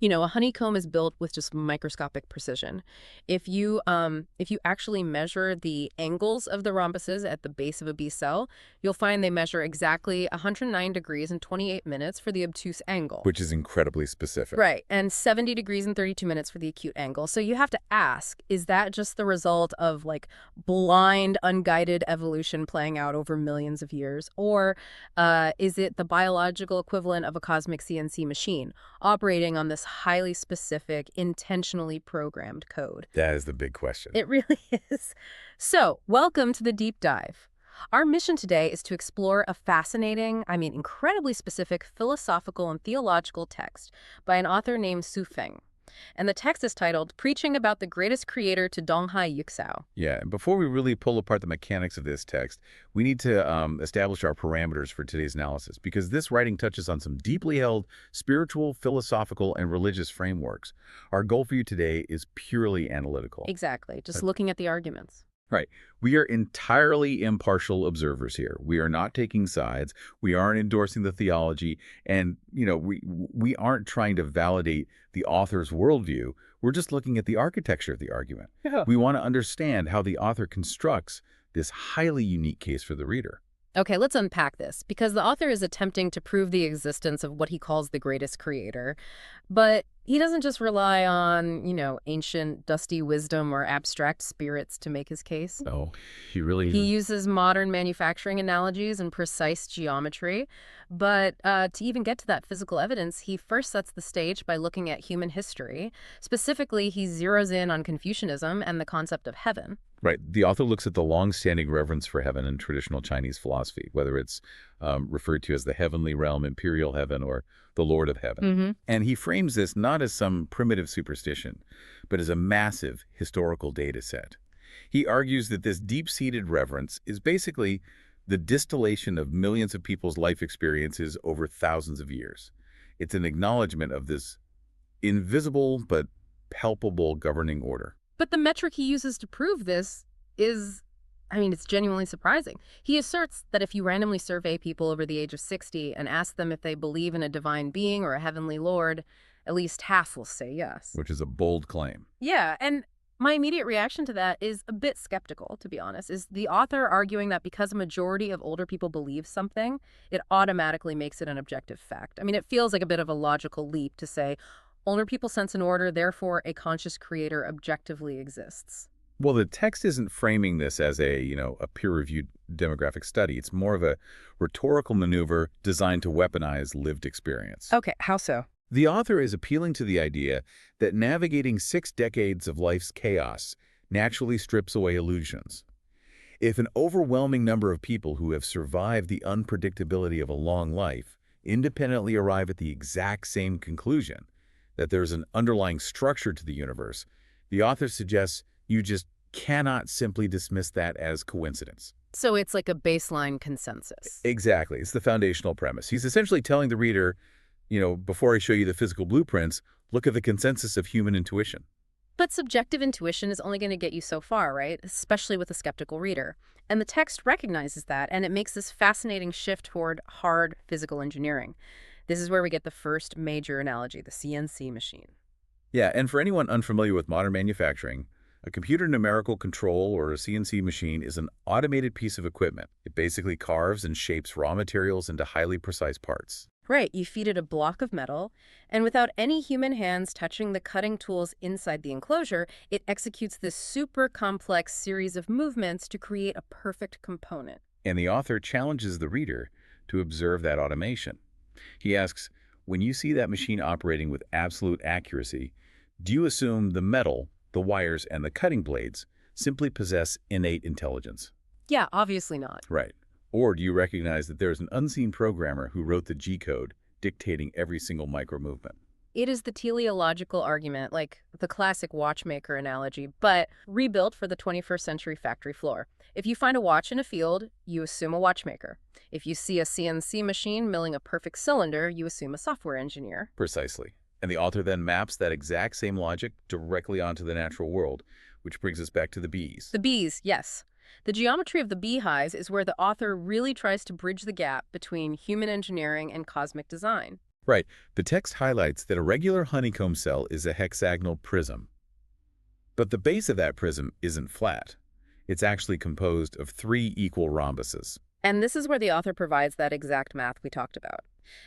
A honeycomb is built with just microscopic precision. If you actually measure the angles of the rhombuses at the base of a bee cell, you'll find they measure exactly 109 degrees and 28 minutes for the obtuse angle. Which is incredibly specific. Right, and 70 degrees and 32 minutes for the acute angle. So you have to ask, is that just the result of like blind, unguided evolution playing out over millions of years? Or is it the biological equivalent of a cosmic CNC machine operating on this highly specific, intentionally programmed code? That is the big question. It really is. So, welcome to the deep dive. Our mission today is to explore a fascinating, incredibly specific philosophical and theological text by an author named Su Feng. And the text is titled Preaching About the Greatest Creator to Donghai Yuxiao. Yeah, and before we really pull apart the mechanics of this text, we need to establish our parameters for today's analysis, because this writing touches on some deeply held spiritual, philosophical, and religious frameworks. Our goal for you today is purely analytical. Exactly, just looking at the arguments. Right. We are entirely impartial observers here. We are not taking sides. We aren't endorsing the theology. And, we aren't trying to validate the author's worldview. We're just looking at the architecture of the argument. Yeah. We want to understand how the author constructs this highly unique case for the reader. Okay, let's unpack this, because the author is attempting to prove the existence of what he calls the greatest creator. But he doesn't just rely on, ancient, dusty wisdom or abstract spirits to make his case. Oh, he uses modern manufacturing analogies and precise geometry. But to even get to that physical evidence, he first sets the stage by looking at human history. Specifically, he zeroes in on Confucianism and the concept of heaven. Right. The author looks at the long-standing reverence for heaven in traditional Chinese philosophy, whether it's referred to as the heavenly realm, imperial heaven, or the Lord of Heaven. Mm-hmm. And he frames this not as some primitive superstition, but as a massive historical data set. He argues that this deep-seated reverence is basically the distillation of millions of people's life experiences over thousands of years. It's an acknowledgement of this invisible but palpable governing order. But the metric he uses to prove this is, it's genuinely surprising. He asserts that if you randomly survey people over the age of 60 and ask them if they believe in a divine being or a heavenly lord, at least half will say yes. Which is a bold claim. Yeah, and my immediate reaction to that is a bit skeptical, to be honest. Is the author arguing that because a majority of older people believe something, it automatically makes it an objective fact? It feels like a bit of a logical leap to say, older people sense an order, therefore a conscious creator objectively exists. Well, the text isn't framing this as a peer-reviewed demographic study. It's more of a rhetorical maneuver designed to weaponize lived experience. Okay, how so? The author is appealing to the idea that navigating 6 decades of life's chaos naturally strips away illusions. If an overwhelming number of people who have survived the unpredictability of a long life independently arrive at the exact same conclusion, that there's an underlying structure to the universe, the author suggests you just cannot simply dismiss that as coincidence. So it's like a baseline consensus. Exactly. It's the foundational premise. He's essentially telling the reader, before I show you the physical blueprints, look at the consensus of human intuition. But subjective intuition is only going to get you so far, right? Especially with a skeptical reader. And the text recognizes that, and it makes this fascinating shift toward hard physical engineering. This is where we get the first major analogy, the CNC machine. Yeah, and for anyone unfamiliar with modern manufacturing, a computer numerical control or a CNC machine is an automated piece of equipment. It basically carves and shapes raw materials into highly precise parts. Right, you feed it a block of metal, and without any human hands touching the cutting tools inside the enclosure, it executes this super complex series of movements to create a perfect component. And the author challenges the reader to observe that automation. He asks, when you see that machine operating with absolute accuracy, do you assume the metal, the wires, and the cutting blades simply possess innate intelligence? Yeah, obviously not. Right. Or do you recognize that there's an unseen programmer who wrote the G-code, dictating every single micro-movement? It is the teleological argument, like the classic watchmaker analogy, but rebuilt for the 21st century factory floor. If you find a watch in a field, you assume a watchmaker. If you see a CNC machine milling a perfect cylinder, you assume a software engineer. Precisely. And the author then maps that exact same logic directly onto the natural world, which brings us back to the bees. The bees, yes. The geometry of the beehives is where the author really tries to bridge the gap between human engineering and cosmic design. Right. The text highlights that a regular honeycomb cell is a hexagonal prism. But the base of that prism isn't flat. It's actually composed of three equal rhombuses. And this is where the author provides that exact math we talked about.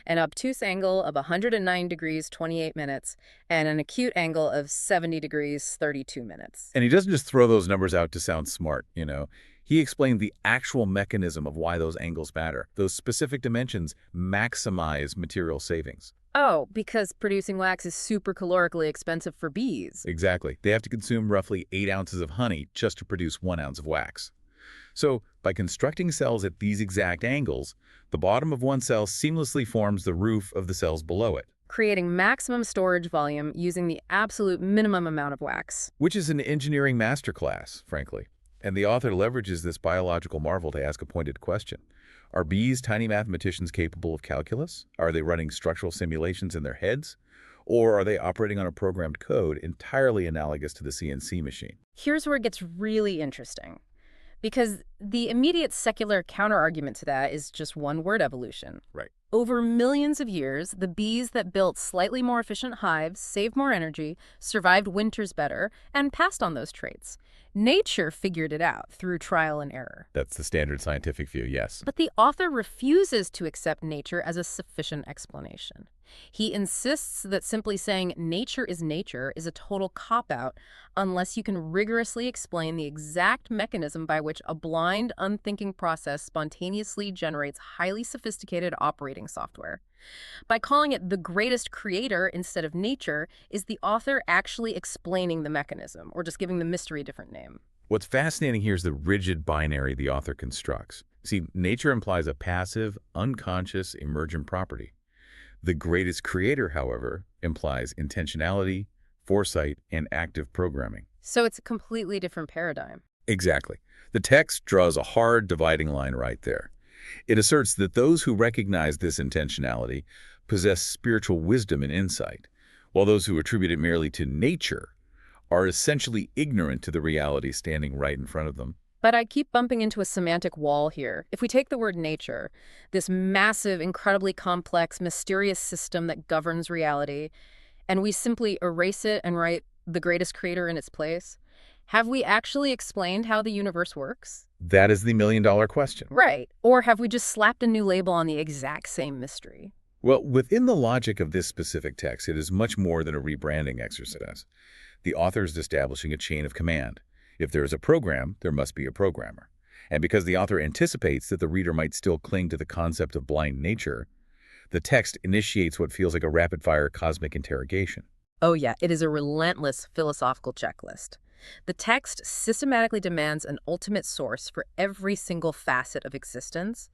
An obtuse angle of 109 degrees, 28 minutes, and an acute angle of 70 degrees, 32 minutes. And he doesn't just throw those numbers out to sound smart. He explained the actual mechanism of why those angles matter. Those specific dimensions maximize material savings. Oh, because producing wax is super calorically expensive for bees. Exactly. They have to consume roughly 8 ounces of honey just to produce 1 ounce of wax. So, by constructing cells at these exact angles, the bottom of one cell seamlessly forms the roof of the cells below it. Creating maximum storage volume using the absolute minimum amount of wax. Which is an engineering masterclass, frankly. And the author leverages this biological marvel to ask a pointed question. Are bees tiny mathematicians capable of calculus? Are they running structural simulations in their heads? Or are they operating on a programmed code entirely analogous to the CNC machine? Here's where it gets really interesting. Because the immediate secular counterargument to that is just one word: evolution. Right. Over millions of years, the bees that built slightly more efficient hives, saved more energy, survived winters better, and passed on those traits. Nature figured it out through trial and error. That's the standard scientific view, yes. But the author refuses to accept nature as a sufficient explanation. He insists that simply saying nature is a total cop-out unless you can rigorously explain the exact mechanism by which a blind, unthinking process spontaneously generates highly sophisticated operating software. By calling it the greatest creator instead of nature, is the author actually explaining the mechanism, or just giving the mystery a different name? What's fascinating here is the rigid binary the author constructs. See, nature implies a passive, unconscious, emergent property. The greatest creator, however, implies intentionality, foresight, and active programming. So it's a completely different paradigm. Exactly. The text draws a hard dividing line right there. It asserts that those who recognize this intentionality possess spiritual wisdom and insight, while those who attribute it merely to nature are essentially ignorant to the reality standing right in front of them. But I keep bumping into a semantic wall here. If we take the word nature, this massive, incredibly complex, mysterious system that governs reality, and we simply erase it and write the greatest creator in its place, have we actually explained how the universe works? That is the million-dollar question. Right. Or have we just slapped a new label on the exact same mystery? Well, within the logic of this specific text, it is much more than a rebranding exercise. The author is establishing a chain of command. If there is a program, there must be a programmer. And because the author anticipates that the reader might still cling to the concept of blind nature, the text initiates what feels like a rapid-fire cosmic interrogation. Oh yeah, it is a relentless philosophical checklist. The text systematically demands an ultimate source for every single facet of existence.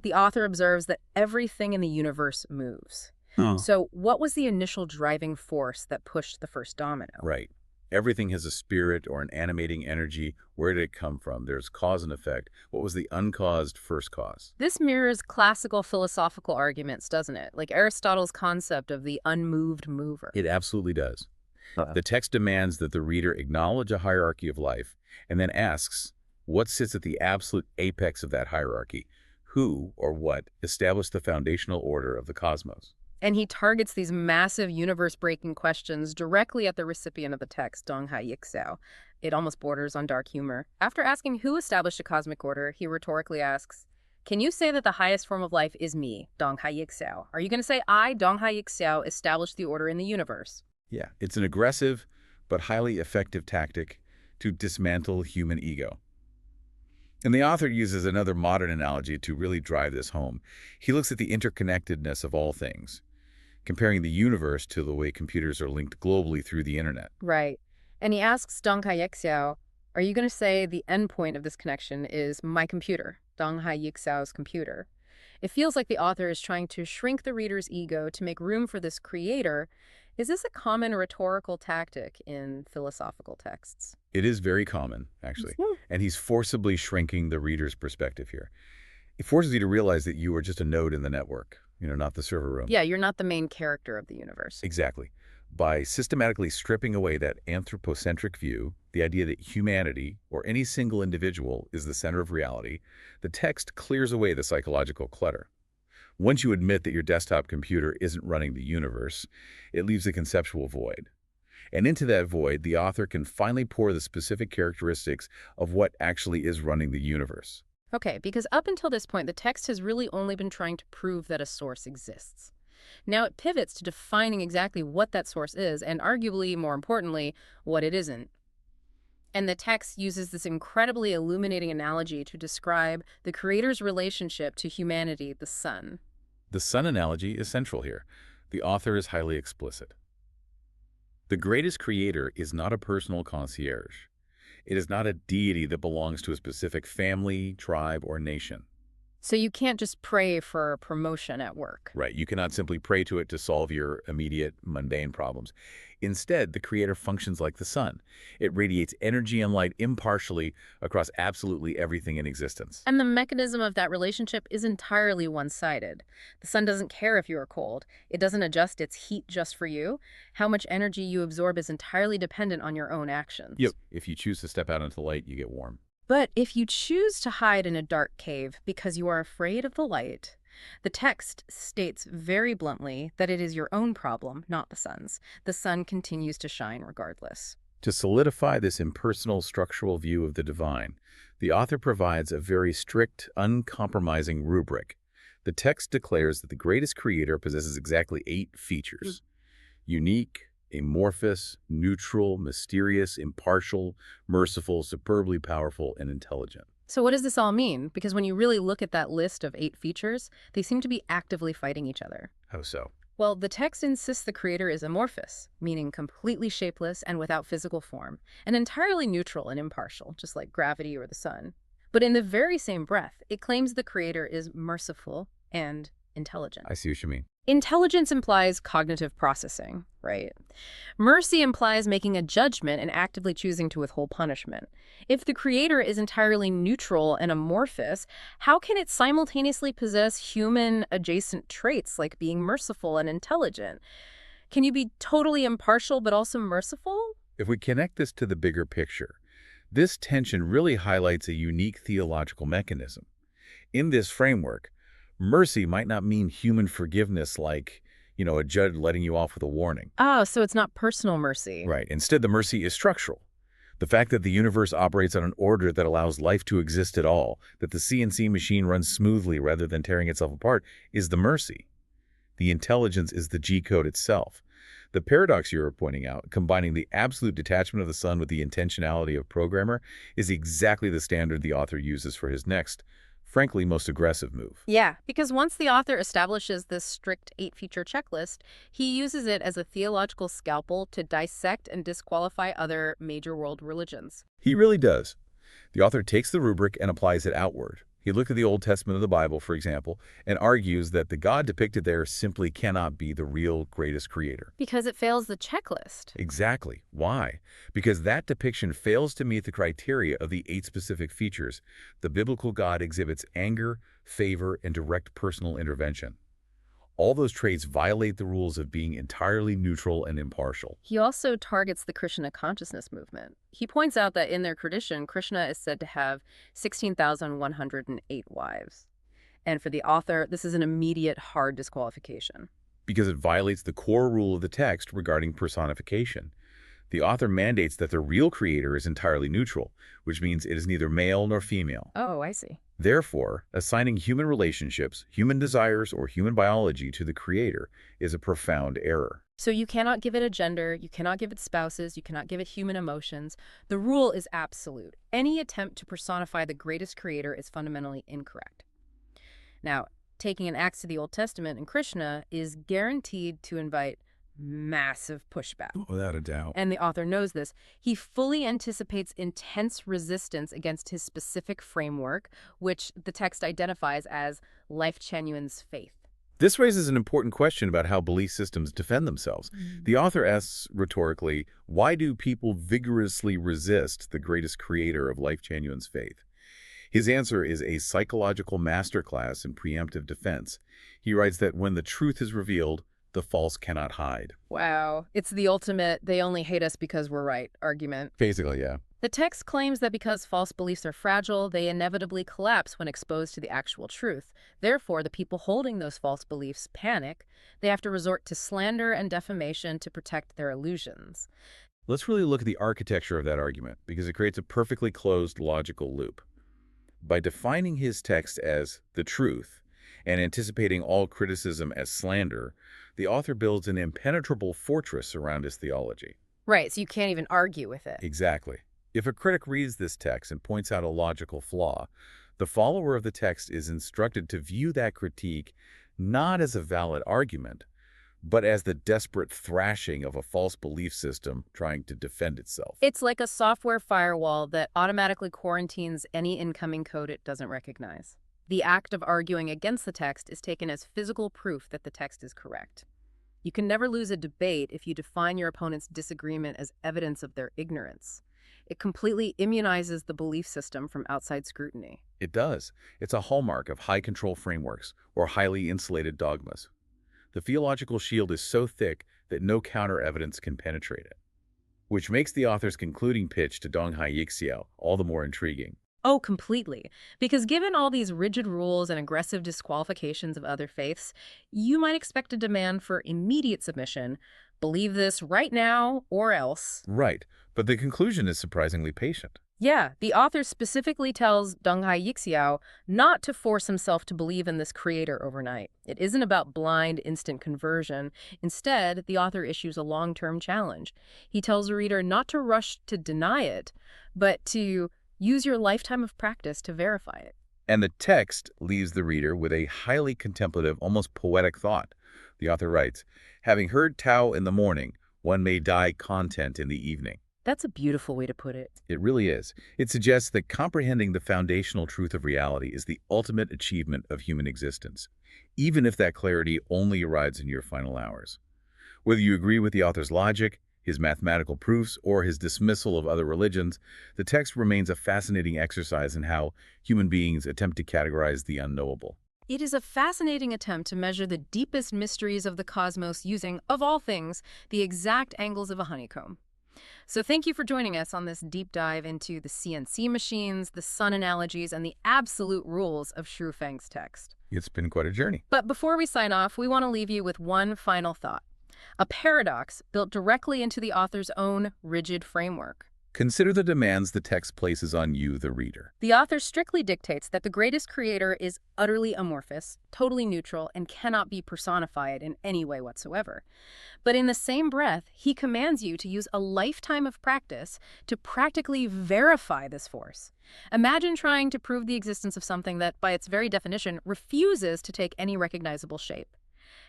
The author observes that everything in the universe moves. So what was the initial driving force that pushed the first domino? Right. Everything has a spirit or an animating energy. Where did it come from? There's cause and effect. What was the uncaused first cause? This mirrors classical philosophical arguments, doesn't it? Like Aristotle's concept of the unmoved mover. It absolutely does. The text demands that the reader acknowledge a hierarchy of life and then asks, what sits at the absolute apex of that hierarchy? Who or what established the foundational order of the cosmos? And he targets these massive universe-breaking questions directly at the recipient of the text, Dong Hai Yixiao. It almost borders on dark humor. After asking who established a cosmic order, he rhetorically asks, can you say that the highest form of life is me, Dong Hai Yixiao? Are you going to say I, Dong Hai Yixiao, established the order in the universe? Yeah, it's an aggressive but highly effective tactic to dismantle human ego. And the author uses another modern analogy to really drive this home. He looks at the interconnectedness of all things, comparing the universe to the way computers are linked globally through the internet. Right. And he asks Dong Hai Yixiao, are you going to say the endpoint of this connection is my computer, Dong Hai Yixiao's computer? It feels like the author is trying to shrink the reader's ego to make room for this creator. Is this a common rhetorical tactic in philosophical texts? It is very common, actually. And he's forcibly shrinking the reader's perspective here. It forces you to realize that you are just a node in the network, not the server room. Yeah, you're not the main character of the universe. Exactly. By systematically stripping away that anthropocentric view, the idea that humanity, or any single individual, is the center of reality, the text clears away the psychological clutter. Once you admit that your desktop computer isn't running the universe, it leaves a conceptual void. And into that void, the author can finally pour the specific characteristics of what actually is running the universe. Okay, because up until this point, the text has really only been trying to prove that a source exists. Now it pivots to defining exactly what that source is, and arguably, more importantly, what it isn't. And the text uses this incredibly illuminating analogy to describe the creator's relationship to humanity, the sun. The sun analogy is central here. The author is highly explicit. The greatest creator is not a personal concierge. It is not a deity that belongs to a specific family, tribe, or nation. So you can't just pray for promotion at work. Right, you cannot simply pray to it to solve your immediate, mundane problems. Instead, the creator functions like the sun. It radiates energy and light impartially across absolutely everything in existence. And the mechanism of that relationship is entirely one-sided. The sun doesn't care if you are cold. It doesn't adjust its heat just for you. How much energy you absorb is entirely dependent on your own actions. Yep. If you choose to step out into the light, you get warm. But if you choose to hide in a dark cave because you are afraid of the light, the text states very bluntly that it is your own problem, not the sun's. The sun continues to shine regardless. To solidify this impersonal structural view of the divine, the author provides a very strict, uncompromising rubric. The text declares that the greatest creator possesses exactly 8 features: unique, amorphous, neutral, mysterious, impartial, merciful, superbly powerful, and intelligent. So what does this all mean? Because when you really look at that list of 8 features, they seem to be actively fighting each other. How so? Well, the text insists the creator is amorphous, meaning completely shapeless and without physical form, and entirely neutral and impartial, just like gravity or the sun. But in the very same breath, it claims the creator is merciful and intelligent. I see what you mean. Intelligence implies cognitive processing, right? Mercy implies making a judgment and actively choosing to withhold punishment. If the creator is entirely neutral and amorphous, how can it simultaneously possess human-adjacent traits like being merciful and intelligent? Can you be totally impartial but also merciful? If we connect this to the bigger picture, this tension really highlights a unique theological mechanism. In this framework, mercy might not mean human forgiveness like, a judge letting you off with a warning. Oh, so it's not personal mercy. Right. Instead, the mercy is structural. The fact that the universe operates on an order that allows life to exist at all, that the CNC machine runs smoothly rather than tearing itself apart, is the mercy. The intelligence is the G-code itself. The paradox you're pointing out, combining the absolute detachment of the sun with the intentionality of programmer, is exactly the standard the author uses for his next, frankly, most aggressive move. Yeah, because once the author establishes this strict 8-feature checklist, he uses it as a theological scalpel to dissect and disqualify other major world religions. He really does. The author takes the rubric and applies it outward. He looked at the Old Testament of the Bible, for example, and argues that the God depicted there simply cannot be the real greatest creator. Because it fails the checklist. Exactly. Why? Because that depiction fails to meet the criteria of the 8 specific features. The biblical God exhibits anger, favor, and direct personal intervention. All those traits violate the rules of being entirely neutral and impartial. He also targets the Krishna consciousness movement. He points out that in their tradition, Krishna is said to have 16,108 wives. And for the author, this is an immediate hard disqualification. Because it violates the core rule of the text regarding personification. The author mandates that the real creator is entirely neutral, which means it is neither male nor female. Oh, I see. Therefore, assigning human relationships, human desires, or human biology to the creator is a profound error. So you cannot give it a gender, you cannot give it spouses, you cannot give it human emotions. The rule is absolute. Any attempt to personify the greatest creator is fundamentally incorrect. Now, taking an axe to the Old Testament and Krishna is guaranteed to invite massive pushback. Without a doubt. And the author knows this. He fully anticipates intense resistance against his specific framework, which the text identifies as Lifechanyuan's faith. This raises an important question about how belief systems defend themselves. The author asks rhetorically, why do people vigorously resist the greatest creator of Lifechanyuan's faith? His answer is a psychological masterclass in preemptive defense. He writes that when the truth is revealed, the false cannot hide. Wow. It's the ultimate, they only hate us because we're right argument. Basically, yeah. The text claims that because false beliefs are fragile, they inevitably collapse when exposed to the actual truth. Therefore, the people holding those false beliefs panic. They have to resort to slander and defamation to protect their illusions. Let's really look at the architecture of that argument, because it creates a perfectly closed logical loop. By defining his text as the truth and anticipating all criticism as slander, the author builds an impenetrable fortress around his theology. Right, so you can't even argue with it. Exactly. If a critic reads this text and points out a logical flaw, the follower of the text is instructed to view that critique not as a valid argument, but as the desperate thrashing of a false belief system trying to defend itself. It's like a software firewall that automatically quarantines any incoming code it doesn't recognize. The act of arguing against the text is taken as physical proof that the text is correct. You can never lose a debate if you define your opponent's disagreement as evidence of their ignorance. It completely immunizes the belief system from outside scrutiny. It does. It's a hallmark of high-control frameworks or highly insulated dogmas. The theological shield is so thick that no counter-evidence can penetrate it, which makes the author's concluding pitch to Donghai Yixiao all the more intriguing. Oh, completely. Because given all these rigid rules and aggressive disqualifications of other faiths, you might expect a demand for immediate submission. Believe this right now or else. Right, but the conclusion is surprisingly patient. Yeah, the author specifically tells Donghai Yixiao not to force himself to believe in this creator overnight. It isn't about blind, instant conversion. Instead, the author issues a long-term challenge. He tells the reader not to rush to deny it, but to use your lifetime of practice to verify it. And the text leaves the reader with a highly contemplative, almost poetic thought. The author writes, "Having heard Tao in the morning, one may die content in the evening." That's a beautiful way to put it. It really is. It suggests that comprehending the foundational truth of reality is the ultimate achievement of human existence, even if that clarity only arrives in your final hours. Whether you agree with the author's logic, his mathematical proofs, or his dismissal of other religions, the text remains a fascinating exercise in how human beings attempt to categorize the unknowable. It is a fascinating attempt to measure the deepest mysteries of the cosmos using, of all things, the exact angles of a honeycomb. So thank you for joining us on this deep dive into the CNC machines, the sun analogies, and the absolute rules of Xu Feng's text. It's been quite a journey. But before we sign off, we want to leave you with one final thought. A paradox built directly into the author's own rigid framework. Consider the demands the text places on you, the reader. The author strictly dictates that the greatest creator is utterly amorphous, totally neutral, and cannot be personified in any way whatsoever. But in the same breath, he commands you to use a lifetime of practice to practically verify this force. Imagine trying to prove the existence of something that, by its very definition, refuses to take any recognizable shape.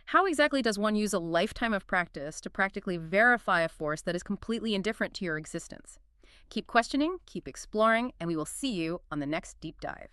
How exactly does one use a lifetime of practice to practically verify a force that is completely indifferent to your existence? Keep questioning, keep exploring, and we will see you on the next deep dive.